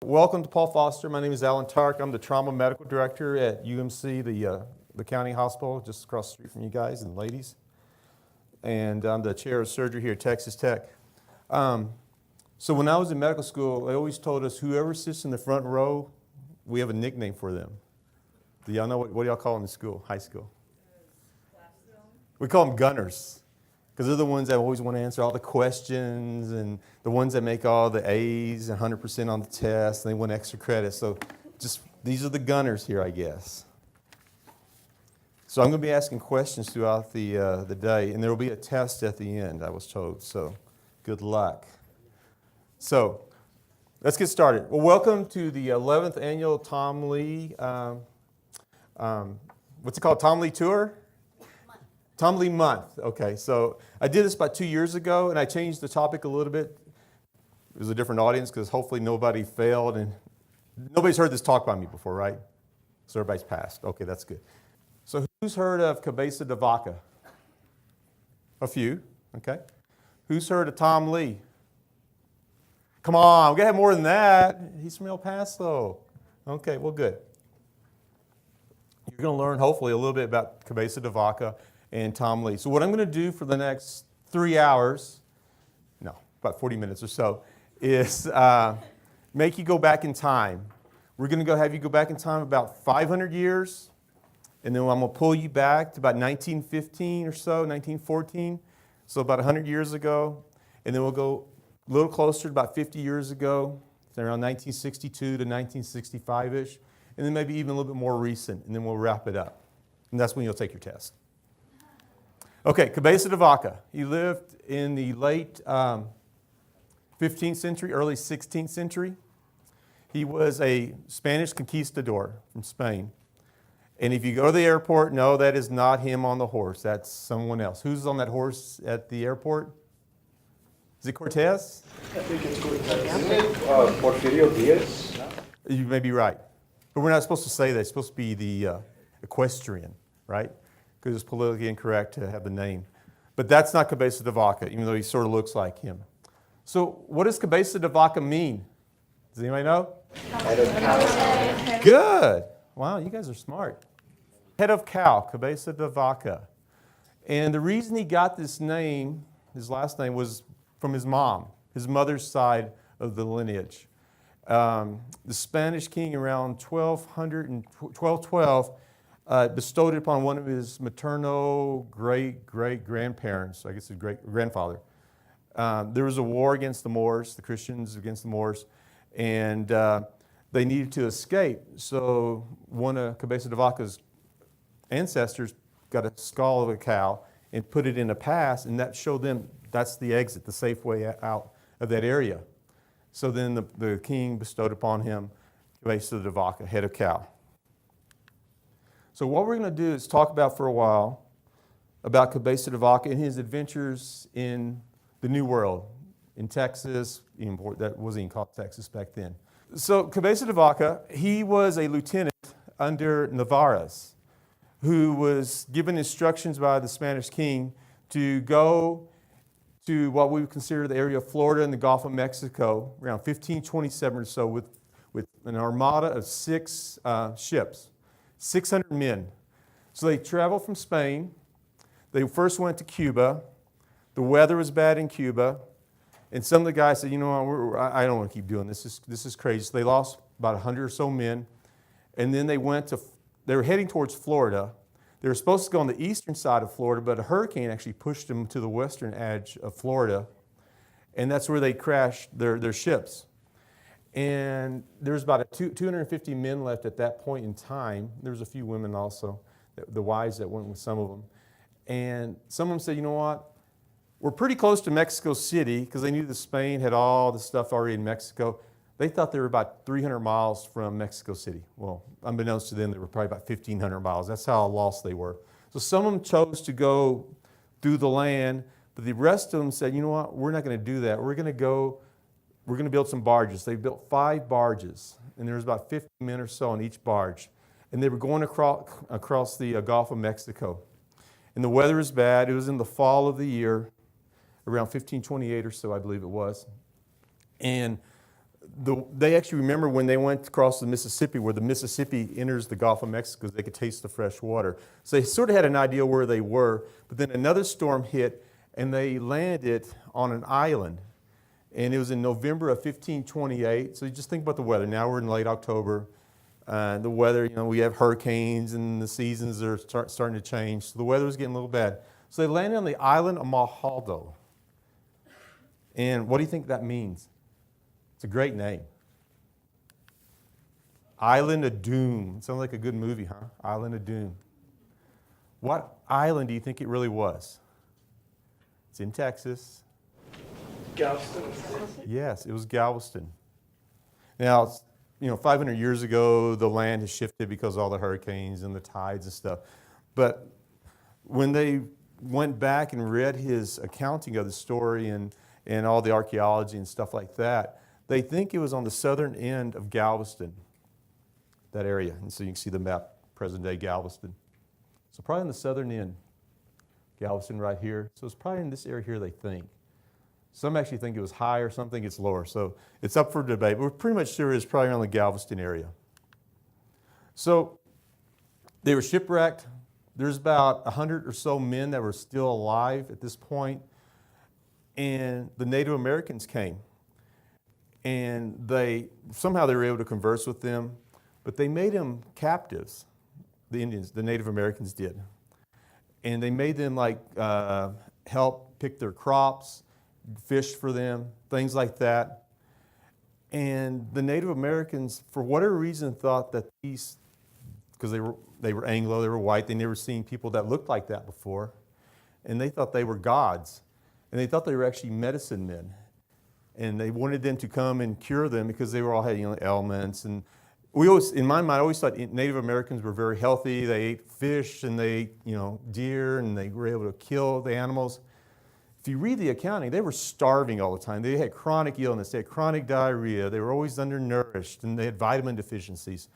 Welcome to Paul Foster. My name is Alan Tyroch. I'm the Trauma Medical Director at UMC, the county hospital just across the street from you guys and ladies. And I'm the chair of surgery here at Texas Tech. So when I was in medical school, they always told us whoever sits in the front row, we have a nickname for them. Do y'all know what do y'all call them in school, high school? We call them gunners, because they're the ones that always want to answer all the questions and the ones that make all the A's and 100% on the test, and they want extra credit. So just these are the gunners here, I guess. So I'm going to be asking questions throughout the day, and there will be a test at the end, I was told. So good luck. So let's get started. Well, welcome to the 11th annual Tom Lea, what's it called, Tom Lea Tour? Tom Lea Month. Okay, so I did this about 2 years ago, and I changed the topic a little bit. It was a different audience because hopefully nobody failed, and nobody's heard this talk by me before, right? So everybody's passed. Okay, that's good. So who's heard of Cabeza de Vaca? A few, okay. Who's heard of Tom Lea? Come on, we gotta have more than that. He's from El Paso. Okay, well, good. You're gonna learn hopefully a little bit about Cabeza de Vaca and Tom Lea. So what I'm going to do for the next 3 hours, no, about 40 minutes or so, is make you go back in time. We're going to have you go back in time about 500 years, and then I'm going to pull you back to about 1915 or so, 1914, so about 100 years ago, and then we'll go a little closer to about 50 years ago, so around 1962 to 1965-ish, and then maybe even a little bit more recent, and then we'll wrap it up. And that's when you'll take your test. Okay, Cabeza de Vaca. He lived in the late 15th century, early 16th century. He was a Spanish conquistador from Spain. And if you go to the airport, no, that is not him on the horse. That's someone else. Who's on that horse at the airport? Is it Cortez? I think it's Cortez. Isn't it Porfirio Diaz? You may be right. But we're not supposed to say that. It's supposed to be the equestrian, right? Because it's politically incorrect to have the name. But that's not Cabeza de Vaca, even though he sort of looks like him. So what does Cabeza de Vaca mean? Does anybody know? Head of cow. Good. Wow, you guys are smart. Head of cow, Cabeza de Vaca. And the reason he got this name, his last name, was from his mom, his mother's side of the lineage. The Spanish king around 1212 bestowed it upon one of his maternal great-great-grandparents, I guess his great-grandfather. There was a war against the Moors, the Christians against the Moors, and they needed to escape. So one of Cabeza de Vaca's ancestors got a skull of a cow and put it in a pass, and that showed them that's the exit, the safe way out of that area. So then the king bestowed upon him Cabeza de Vaca, head of cow. So what we're going to do is talk about for a while about Cabeza de Vaca and his adventures in the New World, in Texas. That wasn't even called Texas back then. So Cabeza de Vaca, he was a lieutenant under Narvaez, who was given instructions by the Spanish king to go to what we would consider the area of Florida and the Gulf of Mexico around 1527 or so with an armada of 6 ships. 600 men. So they traveled from Spain. They first went to Cuba. The weather was bad in Cuba. And some of the guys said, you know what, I don't want to keep doing this. This is crazy. So they lost about 100 or so men. And then they were heading towards Florida. They were supposed to go on the eastern side of Florida, but a hurricane actually pushed them to the western edge of Florida. And that's where they crashed their ships. And there was about 250 men left at that point in time. There was a few women also, the wives that went with some of them. And some of them said, you know what, we're pretty close to Mexico City, because they knew that Spain had all the stuff already in Mexico. They thought they were about 300 miles from Mexico City. Well, unbeknownst to them, they were probably about 1,500 miles. That's how lost they were. So some of them chose to go through the land, but the rest of them said, you know what, we're not going to do that. We're going to build some barges. They built 5 barges, and there was about 50 men or so on each barge. And they were going across the Gulf of Mexico. And the weather was bad. It was in the fall of the year, around 1528 or so, I believe it was. And they actually remember when they went across the Mississippi, where the Mississippi enters the Gulf of Mexico, they could taste the fresh water. So they sort of had an idea where they were, but then another storm hit, and they landed on an island. And it was in November of 1528. So you just think about the weather. Now we're in late October. The weather, we have hurricanes, and the seasons are starting to change. So the weather was getting a little bad. So they landed on the island of Malhado. And what do you think that means? It's a great name. Island of Doom. It sounds like a good movie, huh? Island of Doom. What island do you think it really was? It's in Texas. Galveston. Yes, it was Galveston. Now, 500 years ago, the land has shifted because of all the hurricanes and the tides and stuff. But when they went back and read his accounting of the story and all the archaeology and stuff like that, they think it was on the southern end of Galveston, that area. And so you can see the map, present-day Galveston. So probably on the southern end, Galveston right here. So it's probably in this area here, they think. Some actually think it was higher, some think it's lower. So it's up for debate, but we're pretty much sure it's probably around the Galveston area. So they were shipwrecked. There's about 100 or so men that were still alive at this point. And the Native Americans came. And somehow they were able to converse with them, but they made them captives, the Indians, the Native Americans did. And they made them help pick their crops, fish for them, things like that. And the Native Americans, for whatever reason, thought that these, because they were Anglo, they were white, they never seen people that looked like that before, and they thought they were gods. And they thought they were actually medicine men. And they wanted them to come and cure them because they were all had ailments. And we always, in my mind, I always thought Native Americans were very healthy. They ate fish and they ate, deer, and they were able to kill the animals. If you read the accounting, they were starving all the time. They had chronic illness. They had chronic diarrhea. They were always undernourished, and they had vitamin deficiencies.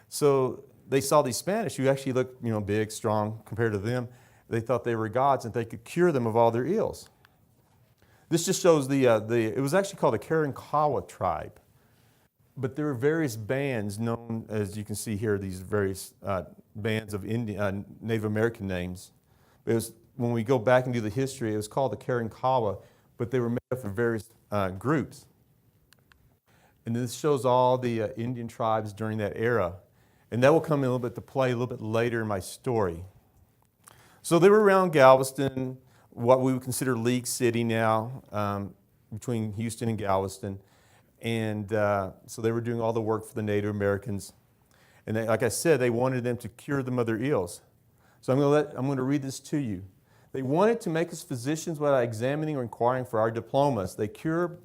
So they saw these Spanish who actually looked, big, strong compared to them. They thought they were gods and they could cure them of all their ills. This just shows it was actually called the Karankawa tribe. But there were various bands known, as you can see here, these various bands of Native American names. When we go back and do the history, it was called the Karankawa, but they were made up of various groups. And this shows all the Indian tribes during that era. And that will come in a little bit to play a little bit later in my story. So they were around Galveston, what we would consider League City now, between Houston and Galveston. And so they were doing all the work for the Native Americans. And like I said, they wanted them to cure them of their ills. So I'm going to read this to you. They wanted to make us physicians without examining or inquiring for our diplomas. The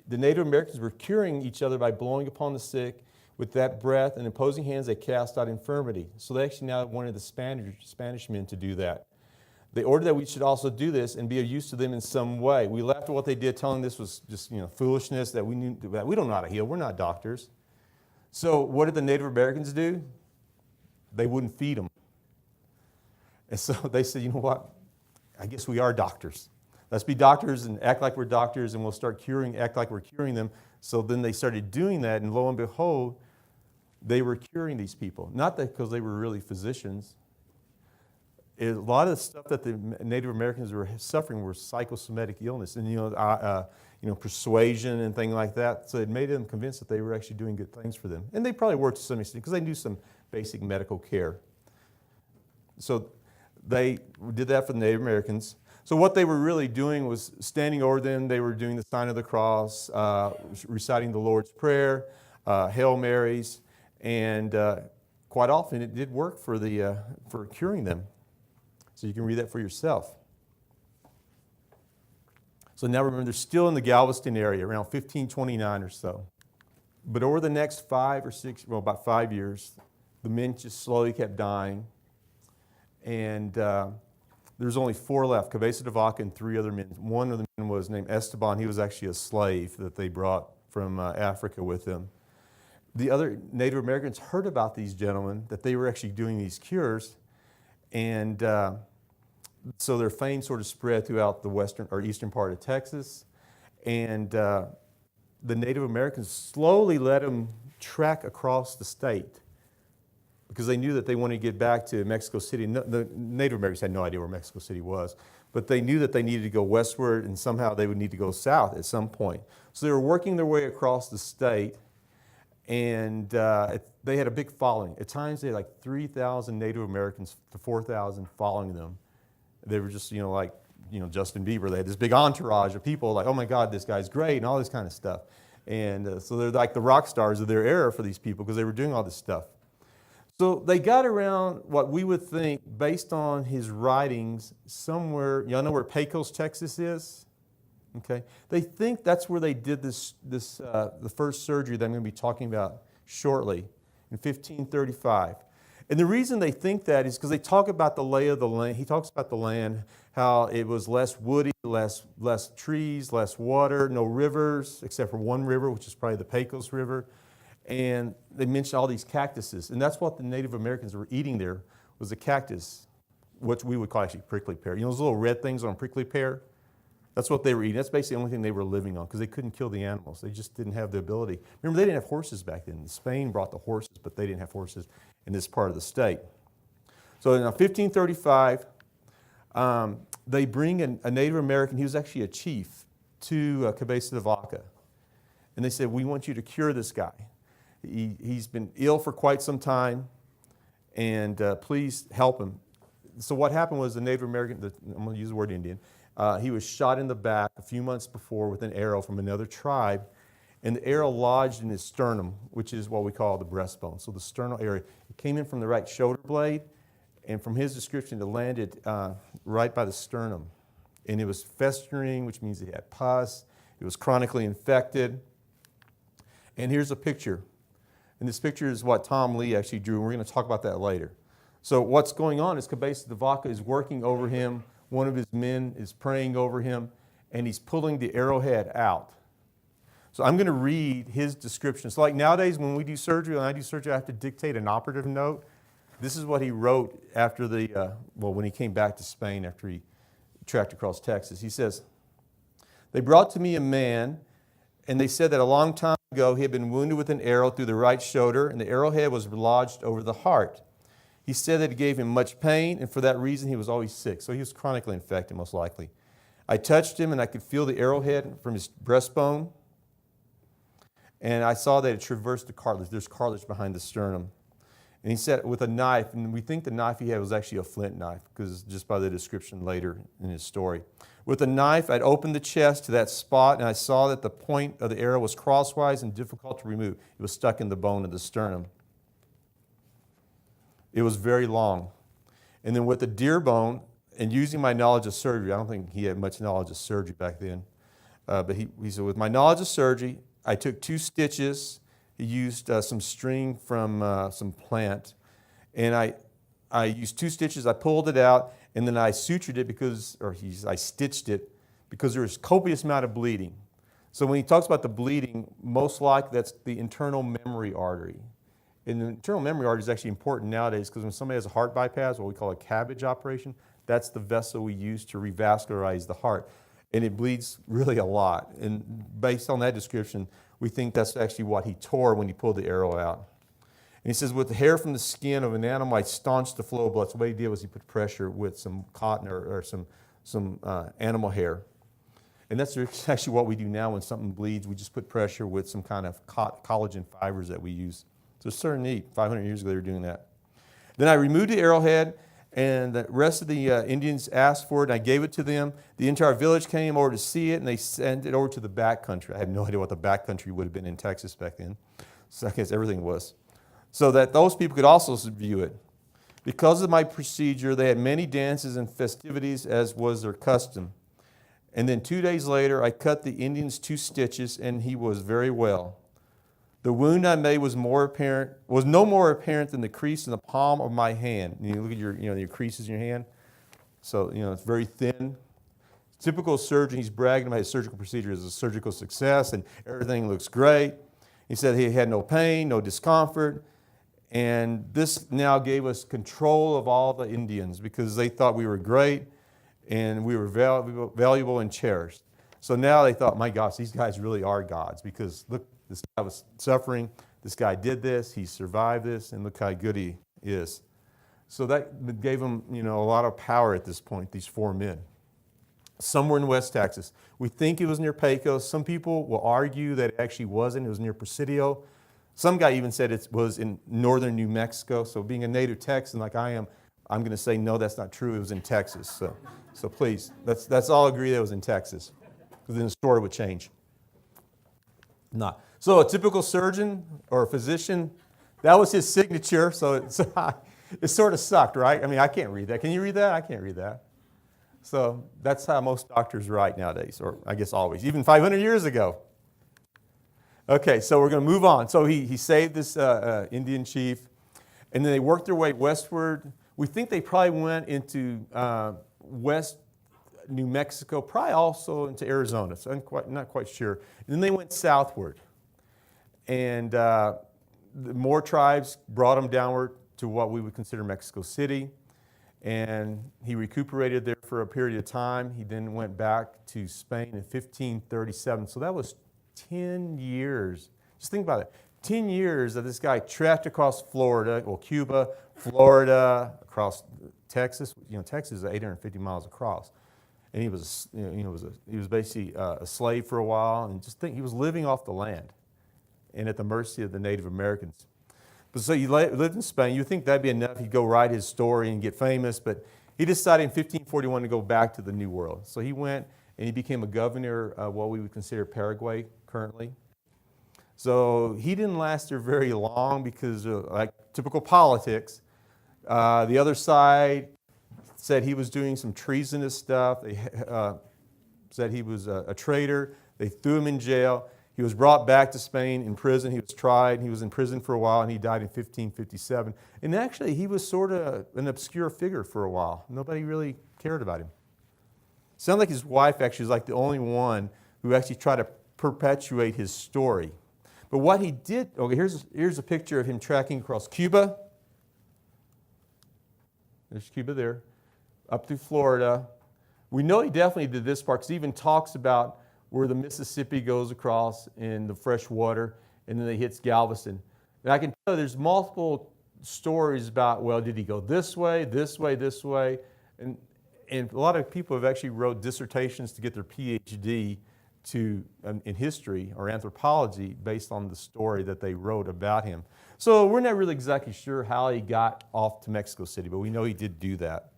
Native Americans were curing each other by blowing upon the sick with that breath, and imposing hands they cast out infirmity. So they actually now wanted the Spanish men to do that. They ordered that we should also do this and be of use to them in some way. We laughed at what they did, telling this was just foolishness, that we don't know how to heal. We're not doctors. So what did the Native Americans do? They wouldn't feed them. And so they said, you know what? I guess we are doctors. Let's be doctors and act like we're doctors, and we'll start act like we're curing them. So then they started doing that, and lo and behold, they were curing these people. Not that because they were really physicians. A lot of the stuff that the Native Americans were suffering were psychosomatic illness, and persuasion and things like that. So it made them convinced that they were actually doing good things for them, and they probably were to some extent because they knew some basic medical care. So they did that for the Native Americans. So what they were really doing was standing over them. They were doing the sign of the cross, reciting the Lord's Prayer, Hail Marys, and quite often it did work for curing them. So you can read that for yourself. So now remember, they're still in the Galveston area, around 1529 or so. But over the next about 5 years, the men just slowly kept dying. And there's only 4 left, Cabeza de Vaca and 3 other men. One of the men was named Esteban. He was actually a slave that they brought from Africa with them. The other Native Americans heard about these gentlemen, that they were actually doing these cures. And so their fame sort of spread throughout the western or eastern part of Texas. And the Native Americans slowly let them trek across the state because they knew that they wanted to get back to Mexico City. No, the Native Americans had no idea where Mexico City was, but they knew that they needed to go westward and somehow they would need to go south at some point. So they were working their way across the state, and they had a big following. At times they had like 3,000 Native Americans to 4,000 following them. They were just, like, Justin Bieber. They had this big entourage of people like, oh my God, this guy's great, and all this kind of stuff. And so they're like the rock stars of their era for these people because they were doing all this stuff. So they got around what we would think, based on his writings, somewhere, y'all know where Pecos, Texas is? Okay. They think that's where they did the first surgery that I'm going to be talking about shortly, in 1535. And the reason they think that is because they talk about the lay of the land. He talks about the land, how it was less woody, less trees, less water, no rivers, except for one river, which is probably the Pecos River. And they mention all these cactuses. And that's what the Native Americans were eating there, was a cactus, which we would call actually prickly pear. Those little red things on a prickly pear? That's what they were eating. That's basically the only thing they were living on because they couldn't kill the animals. They just didn't have the ability. Remember, they didn't have horses back then. Spain brought the horses, but they didn't have horses in this part of the state. So in 1535, they bring a Native American, he was actually a chief, to Cabeza de Vaca. And they said, we want you to cure this guy. He's been ill for quite some time, and please help him. So what happened was the Native American, I'm going to use the word Indian, he was shot in the back a few months before with an arrow from another tribe, and the arrow lodged in his sternum, which is what we call the breastbone. So the sternal area, it came in from the right shoulder blade, and from his description, it landed right by the sternum. And it was festering, which means it had pus. It was chronically infected. And here's a picture. And this picture is what Tom Lea actually drew, and we're going to talk about that later. So what's going on is Cabeza de Vaca is working over him. One of his men is praying over him, and he's pulling the arrowhead out. So I'm going to read his description. So like nowadays when we do surgery, when I do surgery, I have to dictate an operative note. This is what he wrote after when he came back to Spain after he trekked across Texas. He says, they brought to me a man, and they said that a long time ago he had been wounded with an arrow through the right shoulder, and the arrowhead was lodged over the heart. He said that it gave him much pain, and for that reason he was always sick. So he was chronically infected, most likely. I touched him, and I could feel the arrowhead from his breastbone, and I saw that it traversed the cartilage. There's cartilage behind the sternum. And he said with a knife, and we think the knife he had was actually a flint knife, because just by the description later in his story. With a knife, I'd opened the chest to that spot, and I saw that the point of the arrow was crosswise and difficult to remove. It was stuck in the bone of the sternum. It was very long. And then with the deer bone, and using my knowledge of surgery, I don't think he had much knowledge of surgery back then, but he said, with my knowledge of surgery, I took 2 stitches. He used some string from some plant, and I used 2 stitches. I pulled it out, and then I sutured it I stitched it because there was copious amount of bleeding. So when he talks about the bleeding, most likely that's the internal memory artery. And the internal memory artery is actually important nowadays because when somebody has a heart bypass, what we call a cabbage operation, that's the vessel we use to revascularize the heart. And it bleeds really a lot. And based on that description, we think that's actually what he tore when he pulled the arrow out. And he says, with the hair from the skin of an animal, I staunched the flow of blood. So what he did was he put pressure with some cotton or some animal hair. And that's actually what we do now when something bleeds. We just put pressure with some kind of collagen fibers that we use. So it's sort of neat. 500 years ago, they were doing that. Then I removed the arrowhead, and the rest of the Indians asked for it, and I gave it to them. The entire village came over to see it, and they sent it over to the back country. I have no idea what the back country would have been in Texas back then. So I guess everything was. So that those people could also view it. Because of my procedure, they had many dances and festivities, as was their custom. And then 2 days later, I cut the Indian's 2 stitches, and he was very well. The wound I made was no more apparent than the crease in the palm of my hand. And you look at your creases in your hand. So, it's very thin. Typical surgeon, he's bragging about his surgical procedure as a surgical success, and everything looks great. He said he had no pain, no discomfort. And this now gave us control of all the Indians because they thought we were great and we were valuable and cherished. So now they thought, my gosh, these guys really are gods because look, this guy was suffering. This guy did this. He survived this, and look how good he is. So that gave them, a lot of power at this point, these 4 men. Somewhere in West Texas. We think it was near Pecos. Some people will argue that it actually wasn't. It was near Presidio. Some guy even said it was in northern New Mexico. So being a native Texan like I am, I'm going to say, no, that's not true. It was in Texas. So please, let's all agree that it was in Texas. Because then the story would change. Not. So a typical surgeon or physician, that was his signature. So it sort of sucked, right? I mean, I can't read that. Can you read that? I can't read that. So that's how most doctors write nowadays, or I guess always, even 500 years ago. Okay, so we're going to move on. So he saved this Indian chief, and then they worked their way westward. We think they probably went into west New Mexico, probably also into Arizona, so I'm not quite sure. And then they went southward. And more tribes brought them downward to what we would consider Mexico City. And he recuperated there for a period of time. He then went back to Spain in 1537. So that was 10 years. Just think about it. 10 years that this guy trekked across Florida, Cuba, Florida, across Texas. Texas is 850 miles across. And he was, he was basically a slave for a while. And just think, he was living off the land and at the mercy of the Native Americans. But so he lived in Spain. You'd think that'd be enough. He'd go write his story and get famous. But he decided in 1541 to go back to the New World. So he went and he became a governor of what we would consider Paraguay currently. So he didn't last there very long because, like typical politics, the other side said he was doing some treasonous stuff. They said he was a traitor. They threw him in jail. He was brought back to Spain in prison. He was tried. He was in prison for a while, and he died in 1557. And actually, he was sort of an obscure figure for a while. Nobody really cared about him. Sounded like his wife actually was like the only one who actually tried to perpetuate his story. But what he did, okay, here's a picture of him trekking across Cuba. There's Cuba there, up through Florida. We know he definitely did this part because he even talks about where the Mississippi goes across in the fresh water, and then it hits Galveston. And I can tell you there's multiple stories about, well, did he go this way, this way, this way? And a lot of people have actually wrote dissertations to get their PhD in history or anthropology based on the story that they wrote about him. So we're not really exactly sure how he got off to Mexico City, but we know he did do that.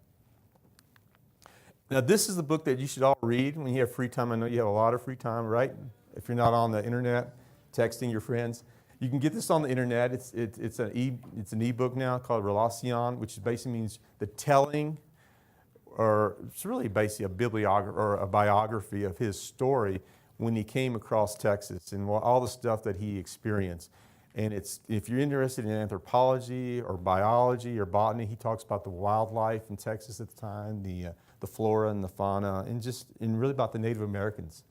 Now, this is the book that you should all read when you have free time. I know you have a lot of free time, right? If you're not on the internet, texting your friends. You can get this on the internet. It's an ebook now called Relacion, which basically means the telling, or it's really basically a bibliography or a biography of his story when he came across Texas and all the stuff that he experienced. And if you're interested in anthropology or biology or botany, he talks about the wildlife in Texas at the time, the flora and the fauna, and really about the Native Americans.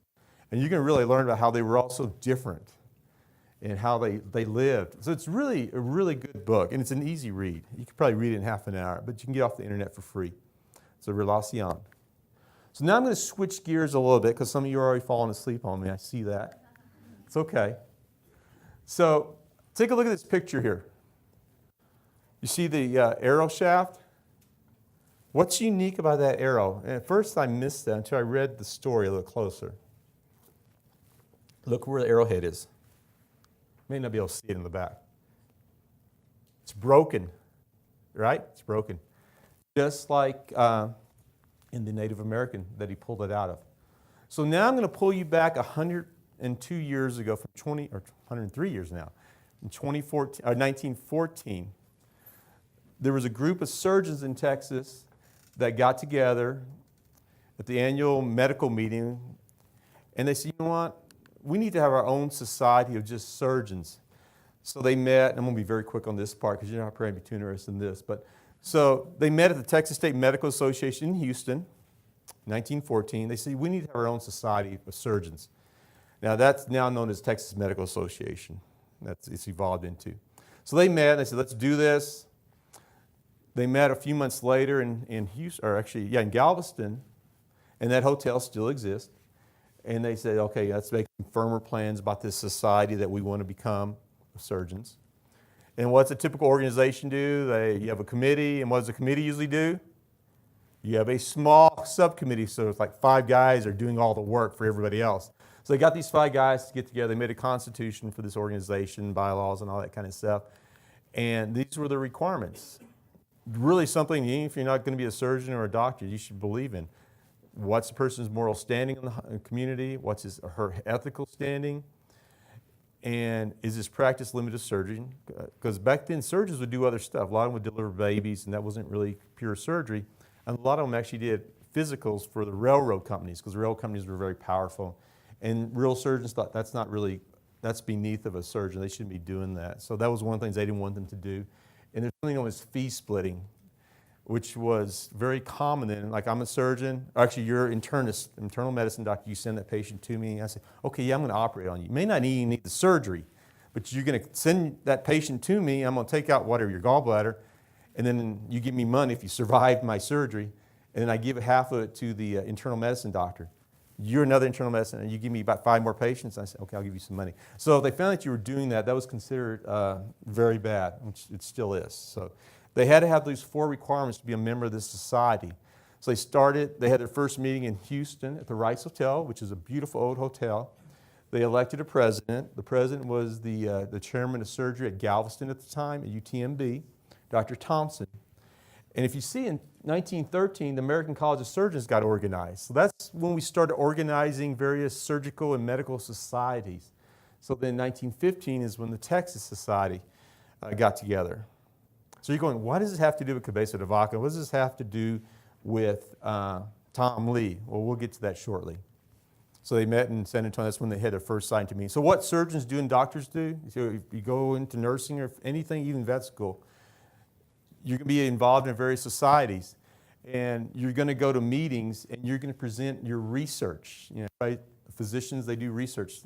And you can really learn about how they were all so different and how they lived. So it's really a really good book, and it's an easy read. You could probably read it in half an hour, but you can get off the internet for free. It's a Relacion. So now I'm going to switch gears a little bit because some of you are already falling asleep on me. I see that. It's okay. So take a look at this picture here. You see the arrow shaft? What's unique about that arrow? And at first I missed that until I read the story a little closer. Look where the arrowhead is. You may not be able to see it in the back. It's broken, right? It's broken. Just like in the Native American that he pulled it out of. So now I'm going to pull you back 102 years ago, from 103 years now. In 1914, there was a group of surgeons in Texas that got together at the annual medical meeting, and they said, you know what? We need to have our own society of just surgeons. So they met, and I'm going to be very quick on this part because you're not probably too interested in this, but so they met at the Texas State Medical Association in Houston, 1914. They said, we need to have our own society of surgeons. Now that's now known as Texas Medical Association. It's evolved into. So they met, and they said, let's do this. They met a few months later in Houston, or actually, in Galveston, and that hotel still exists. And they said, okay, let's make firmer plans about this society that we want to become of surgeons. And what's a typical organization do? You have a committee, and what does the committee usually do? You have a small subcommittee, so it's like 5 guys are doing all the work for everybody else. So they got these 5 guys to get together. They made a constitution for this organization, bylaws and all that kind of stuff. And these were the requirements. Really something, even if you're not going to be a surgeon or a doctor, you should believe in. What's the person's moral standing in the community? What's her ethical standing? And is this practice limited to surgery? Because back then, surgeons would do other stuff. A lot of them would deliver babies, and that wasn't really pure surgery. And a lot of them actually did physicals for the railroad companies, because the railroad companies were very powerful. And real surgeons thought that's beneath of a surgeon. They shouldn't be doing that. So that was one of the things they didn't want them to do. And there's something known as fee splitting, which was very common then. Like, I'm a surgeon, or actually you're an internist, internal medicine doctor, you send that patient to me, and I say, okay, yeah, I'm going to operate on you. You may not even need the surgery, but you're going to send that patient to me, I'm going to take out whatever, your gallbladder, and then you give me money if you survived my surgery, and then I give half of it to the internal medicine doctor. You're another internal medicine, and you give me about 5 more patients, and I say, okay, I'll give you some money. So if they found that you were doing that, that was considered very bad, which it still is. So they had to have these 4 requirements to be a member of this society. So they had their first meeting in Houston at the Rice Hotel, which is a beautiful old hotel. They elected a president. The president was the chairman of surgery at Galveston at the time, at UTMB, Dr. Thompson. And if you see, in 1913, the American College of Surgeons got organized. So that's when we started organizing various surgical and medical societies. So then 1915 is when the Texas Society got together. So you're going, what does this have to do with Cabeza de Vaca? What does this have to do with Tom Lea? Well, we'll get to that shortly. So they met in San Antonio. That's when they had their first scientific meeting. So what surgeons do and doctors do, so if you go into nursing or anything, even vet school, you're going to be involved in various societies. And you're going to go to meetings, and you're going to present your research. You know, right? Physicians, they do research.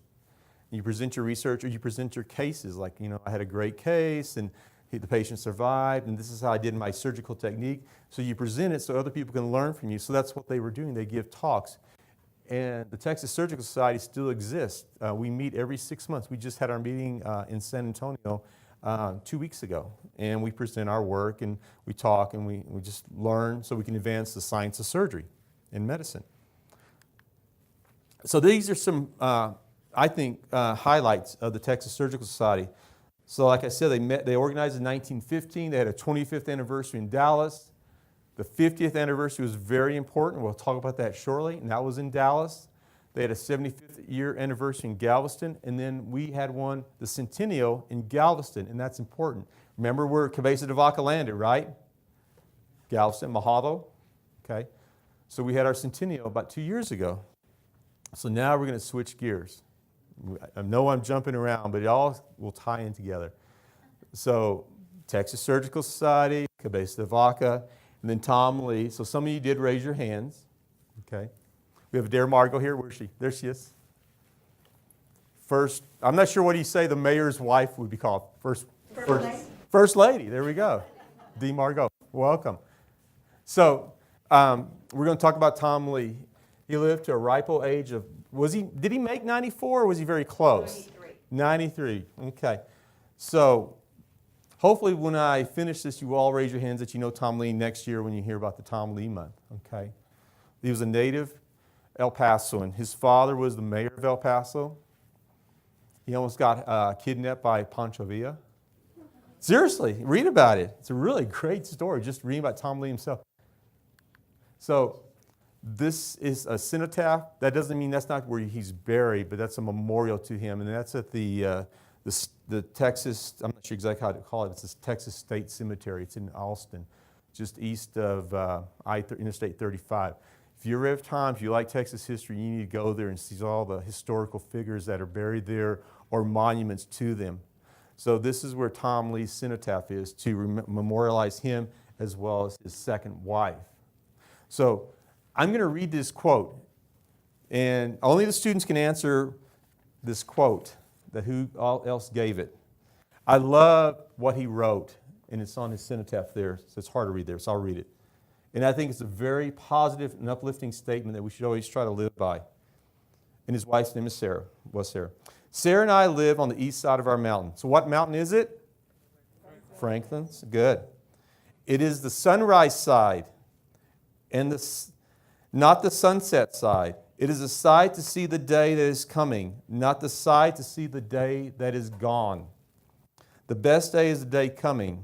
You present your research, or you present your cases. Like, you know, I had a great case, and the patient survived, and this is how I did my surgical technique. So you present it so other people can learn from you. So that's what they were doing. They give talks. And the Texas Surgical Society still exists. We meet every 6 months. We just had our meeting in San Antonio 2 weeks ago. And we present our work, and we talk, and we just learn so we can advance the science of surgery and medicine. So these are some, I think, highlights of the Texas Surgical Society. So like I said, they organized in 1915. They had a 25th anniversary in Dallas. The 50th anniversary was very important. We'll talk about that shortly, and that was in Dallas. They had a 75th year anniversary in Galveston, and then we had one, the centennial in Galveston, and that's important. Remember where Cabeza de Vaca landed, right? Galveston, Malhado, okay? So we had our centennial about 2 years ago. So now we're going to switch gears. I know I'm jumping around, but it all will tie in together. So Texas Surgical Society, Cabeza de Vaca, and then Tom Lea. So some of you did raise your hands, okay? We have Dare Margot here. Where is she? There she is. First, I'm not sure what you say the mayor's wife would be called. First lady. There we go. D. Margot, welcome. So we're going to talk about Tom Lea. He lived to a ripe old age of, did he make 94 or was he very close? 93. Okay. So hopefully when I finish this, you will all raise your hands that you know Tom Lea next year when you hear about the Tom Lea Month. Okay. He was a native El Pasoan. His father was the mayor of El Paso. He almost got kidnapped by Pancho Villa. Seriously, read about it. It's a really great story, just reading about Tom Lea himself. So this is a cenotaph. That doesn't mean that's not where he's buried, but that's a memorial to him, and that's at the Texas, I'm not sure exactly how to call it, it's the Texas State Cemetery. It's in Austin, just east of Interstate 35. If you ever have time, if you like Texas history, you need to go there and see all the historical figures that are buried there or monuments to them. So this is where Tom Lea's cenotaph is, to memorialize him as well as his second wife. So I'm going to read this quote, and only the students can answer this quote, that who else gave it. I love what he wrote, and it's on his cenotaph there, so it's hard to read there, so I'll read it. And I think it's a very positive and uplifting statement that we should always try to live by. and his wife's name is Sarah, was Sarah. Sarah and I live on the east side of our mountain. So what mountain is it? Franklin's. Good. It is the sunrise side and not the sunset side. It is a side to see the day that is coming, not the side to see the day that is gone. The best day is the day coming,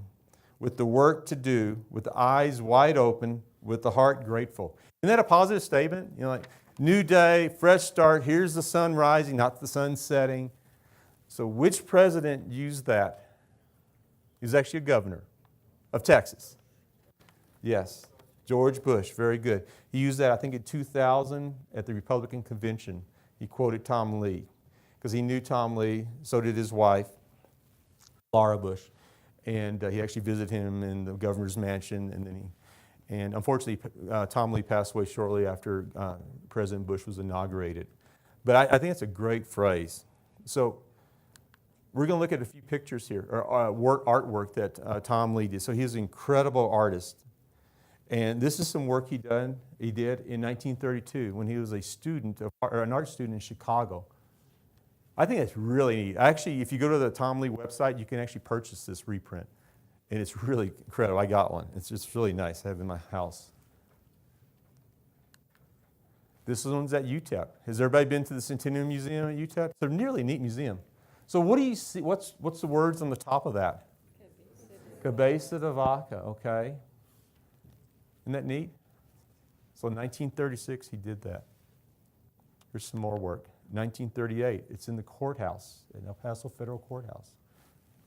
with the work to do, with the eyes wide open, with the heart grateful. Isn't that a positive statement? You know, like, new day, fresh start, here's the sun rising, not the sun setting. So which president used that? He was actually a governor of Texas. Yes, George Bush, very good. He used that, I think, in 2000 at the Republican convention. He quoted Tom Lea because he knew Tom Lea, so did his wife, Laura Bush. And he actually visited him in the governor's mansion. And unfortunately, Tom Lea passed away shortly after President Bush was inaugurated. But I think it's a great phrase. So we're going to look at a few pictures here, or artwork that Tom Lea did. So he's an incredible artist. And this is some work he did in 1932 when he was a student, or an art student in Chicago. I think it's really neat. Actually, if you go to the Tom Lea website, you can actually purchase this reprint. And it's really incredible. I got one. It's just really nice to have in my house. This one's at UTEP. Has everybody been to the Centennial Museum at UTEP? It's a really neat museum. So what do you see? What's the words on the top of that? Cabeza de Vaca, okay. Isn't that neat? So in 1936, he did that. Here's some more work. 1938, it's in the courthouse, in El Paso Federal Courthouse.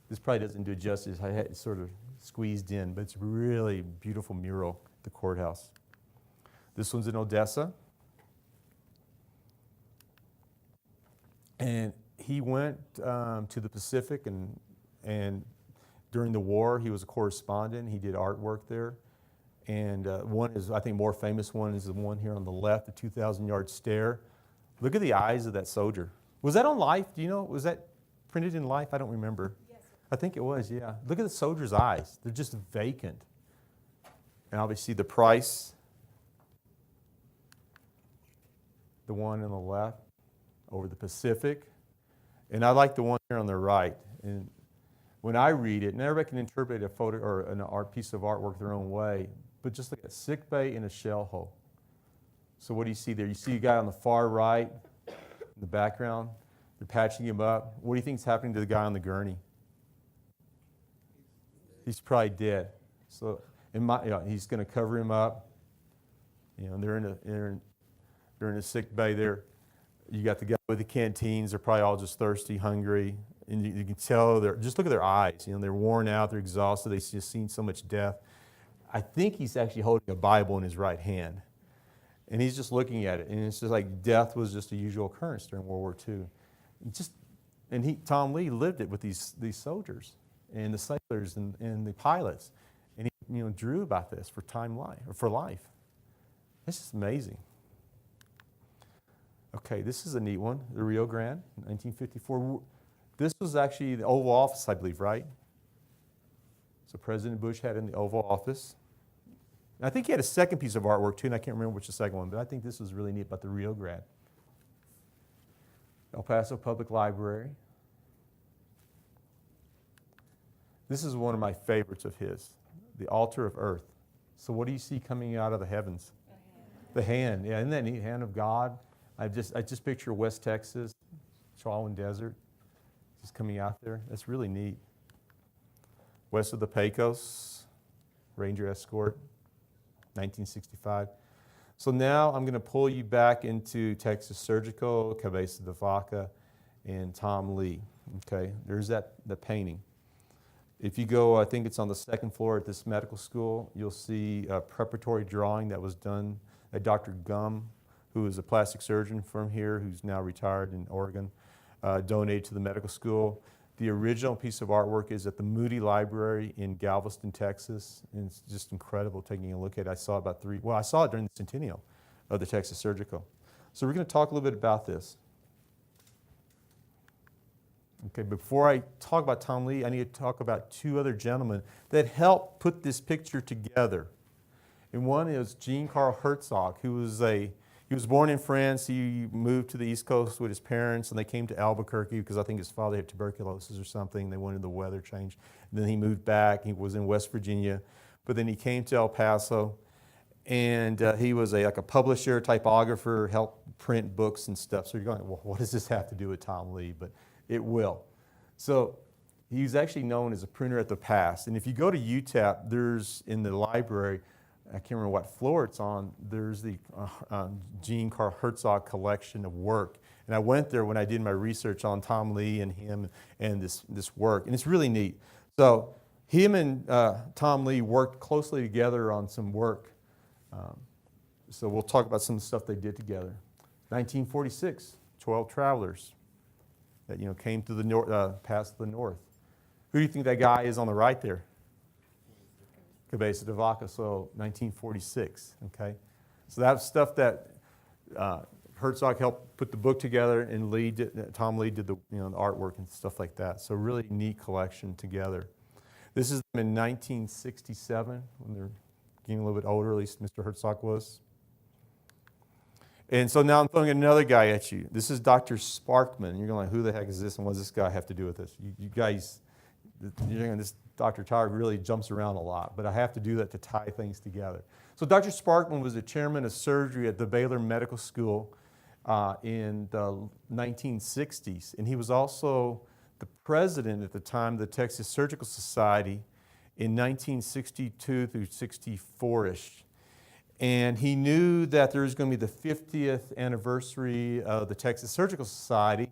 This probably doesn't do it justice. I had it sort of squeezed in, but it's a really beautiful mural at the courthouse. This one's in Odessa. And he went to the Pacific, and during the war, he was a correspondent. He did artwork there. And one is, I think, more famous one is the one here on the left, the 2,000-yard stare. Look at the eyes of that soldier. Was that on Life? Do you know? Was that printed in Life? I don't remember. Yes. I think it was, yeah. Look at the soldier's eyes. They're just vacant. And obviously the price, the one on the left, over the Pacific. And I like the one here on the right. And when I read it, and everybody can interpret a photo or an art piece of artwork their own way, but just look at sick bay in a shell hole. So what do you see there? You see a guy on the far right in the background. They're patching him up. What do you think is happening to the guy on the gurney? He's probably dead. So he's going to cover him up. You know, they're in a sick bay there. You got the guy with the canteens. They're probably all just thirsty, hungry, and you can tell just look at their eyes. You know, they're worn out. They're exhausted. They've just seen so much death. I think he's actually holding a Bible in his right hand. And he's just looking at it, and it's just like death was just a usual occurrence during World War II. Tom Lea lived it with these soldiers and the sailors and the pilots, and he drew about this for life. It's just amazing. Okay, this is a neat one, the Rio Grande, 1954. This was actually the Oval Office, I believe, right? So President Bush had it in the Oval Office. I think he had a second piece of artwork too, and I can't remember which the second one, but I think this was really neat about the Rio Grande. El Paso Public Library. This is one of my favorites of his, the Altar of Earth. So what do you see coming out of the heavens? The hand, yeah, isn't that neat? Hand of God. I just picture West Texas, Chalwan Desert, just coming out there. That's really neat. West of the Pecos, Ranger Escort. 1965. So now I'm going to pull you back into Texas Surgical, Cabeza de Vaca, and Tom Lea. Okay, there's the painting. If you go, I think it's on the second floor at this medical school, you'll see a preparatory drawing that was done by Dr. Gum, who is a plastic surgeon from here, who's now retired in Oregon, donated to the medical school. The original piece of artwork is at the Moody Library in Galveston, Texas, and it's just incredible taking a look at it. I saw it I saw it during the centennial of the Texas Surgical. So we're going to talk a little bit about this. Okay, before I talk about Tom Lea, I need to talk about two other gentlemen that helped put this picture together. And one is Jean Carl Hertzog, who was He was born in France. He moved to the East Coast with his parents, and they came to Albuquerque because I think his father had tuberculosis or something. They wanted the weather change. And then he moved back. He was in West Virginia, but then he came to El Paso, and he was like a publisher, typographer, helped print books and stuff. So you're going, well, what does this have to do with Tom Lea? But it will. So he's actually known as a printer at the past. And if you go to UTAP, there's in the library, I can't remember what floor it's on, there's the Jean Carl Hertzog collection of work. And I went there when I did my research on Tom Lea and him and this work. And it's really neat. So him and Tom Lea worked closely together on some work. So we'll talk about some of the stuff they did together. 1946, 12 travelers that came to the north, past the north. Who do you think that guy is on the right there? Cabeza de Vaca, so 1946, okay? So that's stuff that Hertzog helped put the book together, and Tom Lea did the artwork and stuff like that. So really neat collection together. This is in 1967 when they're getting a little bit older, at least Mr. Hertzog was. And so now I'm throwing another guy at you. This is Dr. Sparkman. You're going like, who the heck is this, and what does this guy have to do with this? You guys, this Dr. Tyroch really jumps around a lot, but I have to do that to tie things together. So Dr. Sparkman was the chairman of surgery at the Baylor Medical School in the 1960s, and he was also the president at the time of the Texas Surgical Society in 1962 through 64-ish. And he knew that there was going to be the 50th anniversary of the Texas Surgical Society,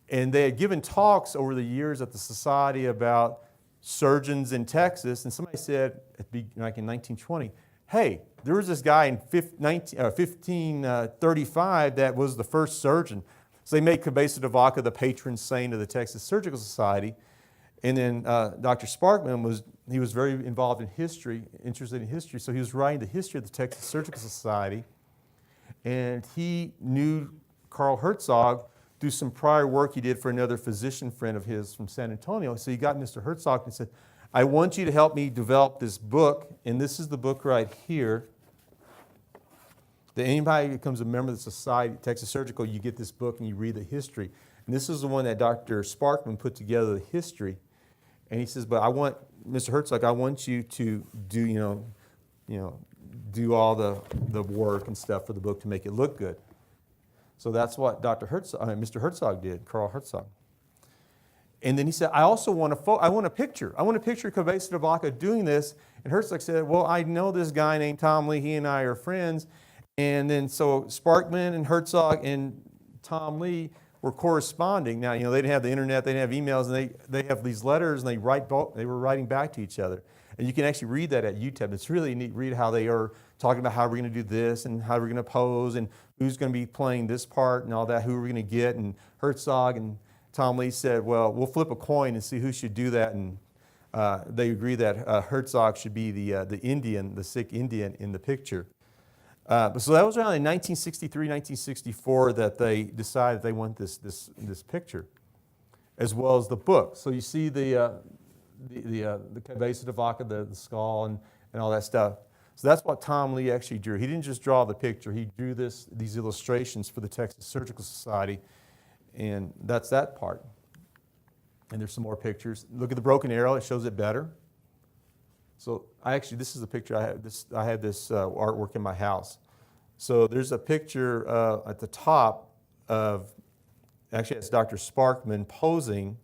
and they had given talks over the years at the society about surgeons in Texas, and somebody said, like in 1920, hey, there was this guy in 1535 that was the first surgeon. So they made Cabeza de Vaca the patron saint of the Texas Surgical Society. And then Dr. Sparkman was very involved in history, interested in history, so he was writing the history of the Texas Surgical Society. And he knew Carl Hertzog through some prior work he did for another physician friend of his from San Antonio. So he got Mr. Hertzog and said, I want you to help me develop this book, and this is the book right here. That anybody who becomes a member of the Society, Texas Surgical, you get this book and you read the history. And this is the one that Dr. Sparkman put together, the history. And he says, but I want, Mr. Hertzog, I want you to do, do all the work and stuff for the book to make it look good. So that's what Mr. Hertzog did, Carl Hertzog. And then he said, I also want a picture. I want a picture of Cabeza de Vaca doing this. And Hertzog said, well, I know this guy named Tom Lea. He and I are friends. And then so Sparkman and Hertzog and Tom Lea were corresponding. Now, they didn't have the internet, they didn't have emails, and they have these letters, and they were writing back to each other. And you can actually read that at UTEP. It's really neat. Read how they are talking about how we're going to do this and how we're going to pose and who's going to be playing this part and all that, who we're going to get. And Hertzog and Tom Lea said, well, we'll flip a coin and see who should do that. And they agreed that Hertzog should be the Indian, the Sikh Indian in the picture. So that was around in 1963, 1964 that they decided they want this picture, as well as the book. So you see the Cabeza de Vaca, the skull, and all that stuff. So that's what Tom Lea actually drew. He didn't just draw the picture. He drew these illustrations for the Texas Surgical Society, and that's that part. And there's some more pictures. Look at the broken arrow. It shows it better. So this is the picture I have. I had this artwork in my house. So there's a picture at the top of, actually it's Dr. Sparkman posing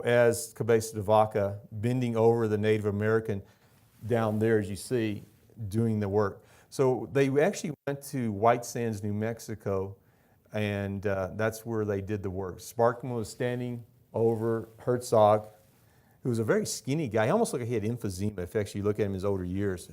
as Cabeza de Vaca, bending over the Native American down there, as you see, doing the work. So they actually went to White Sands, New Mexico, and that's where they did the work. Sparkman was standing over Hertzog, who was a very skinny guy. He almost looked like he had emphysema if actually you look at him in his older years.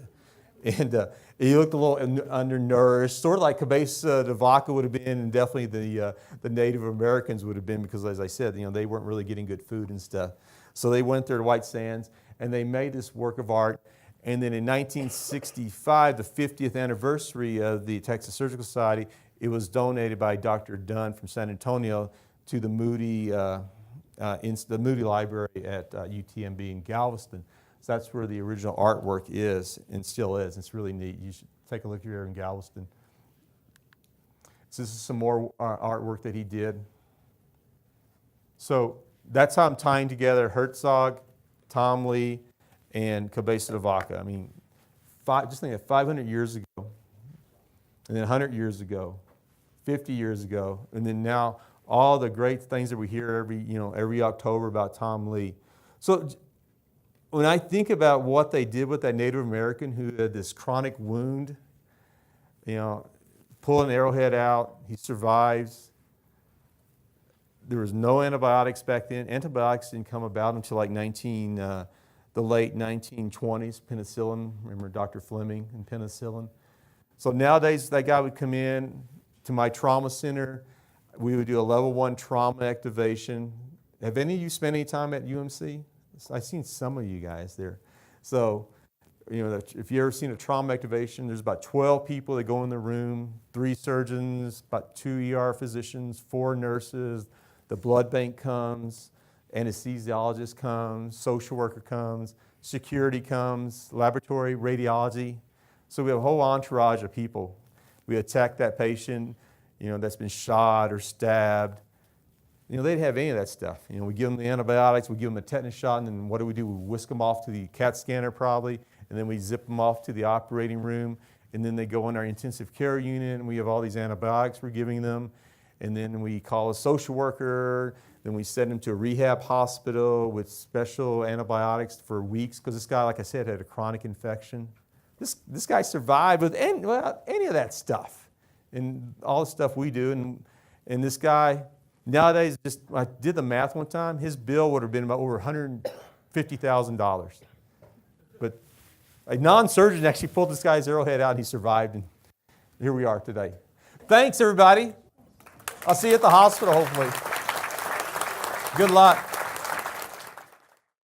And he looked a little undernourished, sort of like Cabeza de Vaca would have been, and definitely the Native Americans would have been, because as I said, they weren't really getting good food and stuff. So they went there to White Sands, and they made this work of art. And then in 1965, the 50th anniversary of the Texas Surgical Society, it was donated by Dr. Dunn from San Antonio to the Moody Library at UTMB in Galveston. So that's where the original artwork is and still is. It's really neat. You should take a look here in Galveston. So this is some more artwork that he did. So that's how I'm tying together Hertzog, Tom Lea, and Cabeza de Vaca. I mean, just think of 500 years ago, and then 100 years ago, 50 years ago, and then now all the great things that we hear every October about Tom Lea. So when I think about what they did with that Native American who had this chronic wound, pull an arrowhead out, he survives. There was no antibiotics back then. Antibiotics didn't come about until like the late 1920s, penicillin. Remember Dr. Fleming and penicillin? So nowadays, that guy would come in to my trauma center. We would do a level 1 trauma activation. Have any of you spent any time at UMC? I've seen some of you guys there. So, if you've ever seen a trauma activation, there's about 12 people that go in the room, 3 surgeons, about 2 ER physicians, 4 nurses, the blood bank comes, anesthesiologist comes, social worker comes, security comes, laboratory, radiology. So we have a whole entourage of people. We attack that patient, that's been shot or stabbed. They didn't have any of that stuff. We give them the antibiotics, we give them a tetanus shot, and then what do? We whisk them off to the CAT scanner probably, and then we zip them off to the operating room, and then they go in our intensive care unit, and we have all these antibiotics we're giving them, and then we call a social worker, then we send them to a rehab hospital with special antibiotics for weeks, because this guy, like I said, had a chronic infection. This guy survived with any of that stuff, and all the stuff we do, and this guy, nowadays, I did the math one time, his bill would have been about over $150,000. But a non-surgeon actually pulled this guy's arrowhead out and he survived, and here we are today. Thanks, everybody. I'll see you at the hospital, hopefully. Good luck.